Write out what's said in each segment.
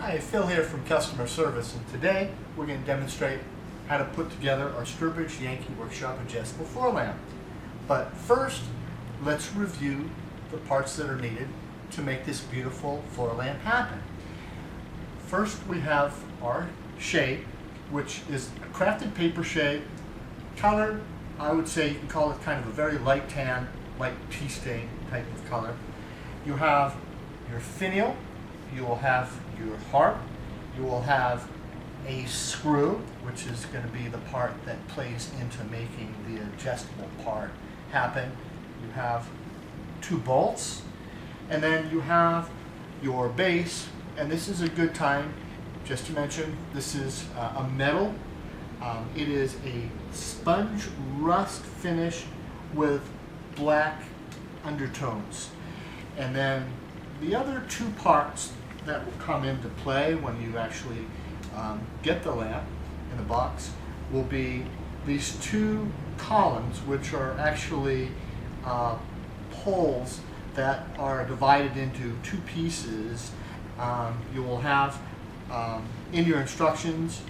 Hi, Phil here from Customer Service, and today we're going to demonstrate how to put together our Sturbridge Yankee Workshop adjustable floor lamp. But first, let's review the parts that are needed to make this beautiful floor lamp happen. First, we have our shade, which is a crafted paper shade. Color, I would say you can call it kind of a very light tan, light tea stain type of color. You have your finial, you will have your harp, you will have a screw, which is going to be the part that plays into making the adjustable part happen. You have two bolts, and then you have your base, and this is a good time just to mention this is a metal. It is a sponge rust finish with black undertones. And then the other two parts that will come into play when you actually get the lamp in the box will be these two columns, which are actually poles that are divided into two pieces. You will have in your instructions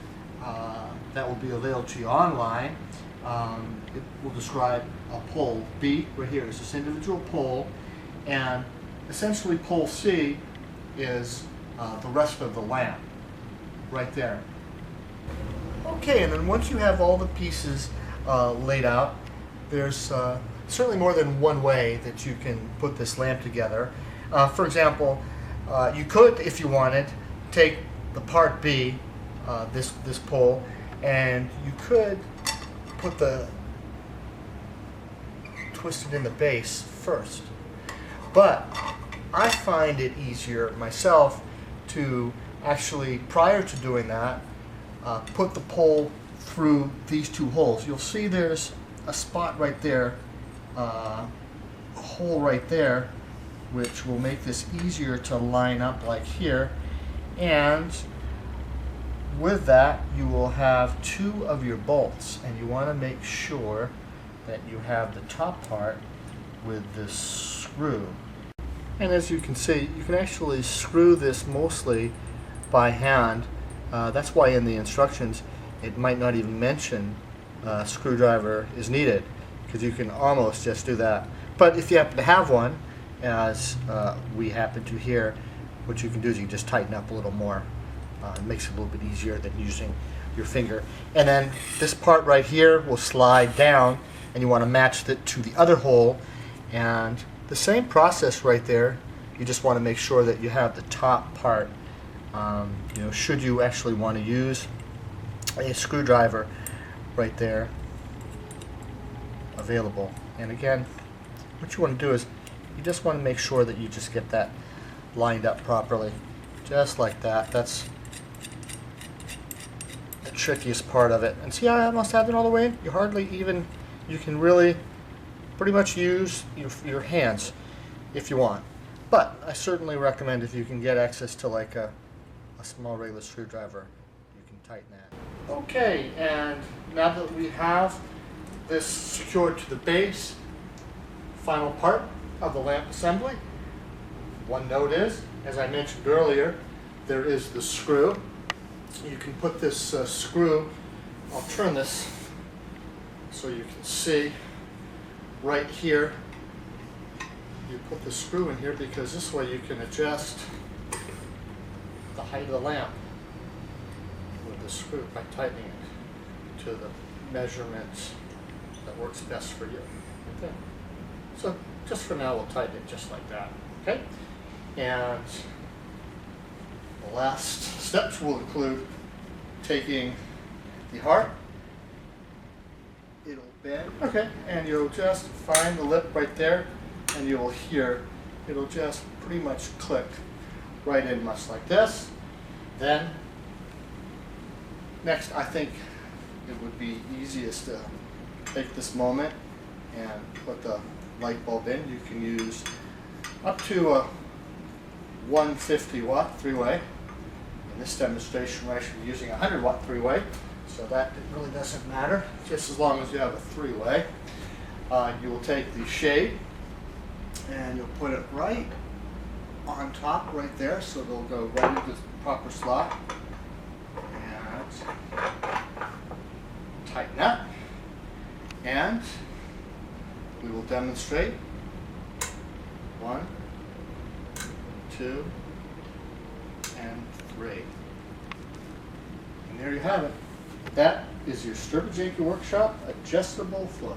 that will be available to you online, it will describe a pole B right here is this individual pole, and essentially pole C is the rest of the lamp right there. Okay, and then once you have all the pieces laid out, there's certainly more than one way that you can put this lamp together. For example, you could, if you wanted, take the part B, this pole, and you could put twist it in the base first. But I find it easier myself to actually, prior to doing that, put the pole through these two holes. You'll see there's a spot right there, a hole right there, which will make this easier to line up like here. And with that, you will have two of your bolts, and you want to make sure that you have the top part with this screw. And as you can see, you can actually screw this mostly by hand. That's why in the instructions it might not even mention a screwdriver is needed, because you can almost just do that. But if you happen to have one, as we happen to here, what you can do is you can just tighten up a little more. It makes it a little bit easier than using your finger. And then this part right here will slide down, and you want to match it to the other hole. And the same process right there, you just want to make sure that you have the top part. Should you actually want to use a screwdriver right there available. And again, what you want to do is you just want to make sure that you just get that lined up properly, just like that. That's the trickiest part of it. And see how I almost have it all the way in? You hardly even, you can really pretty much use your hands if you want. But I certainly recommend, if you can get access to like a small regular screwdriver, you can tighten that. Okay, and now that we have this secured to the base, final part of the lamp assembly, one note is, as I mentioned earlier, there is the screw. You can put this screw, I'll turn this so you can see right here. You put the screw in here because this way you can adjust the height of the lamp with the screw by tightening it to the measurements that works best for you. Right there. So just for now, we'll tighten it just like that. Okay? And the last steps will include taking the heart. It'll bend. Okay, and you'll just find the lip right there, and you will hear it'll just pretty much click right in, much like this. Then next, I think it would be easiest to take this moment and put the light bulb in. You can use up to a 150 watt three-way. In this demonstration, we're actually using a 100 watt three-way, so that really doesn't matter, just as long as you have a three-way. You will take the shade and you'll put it right on top right there, so it'll go right into proper slot and tighten that. And we will demonstrate 1, 2, and 3. And there you have it. That is your Sturbridge Yankee Workshop adjustable floor.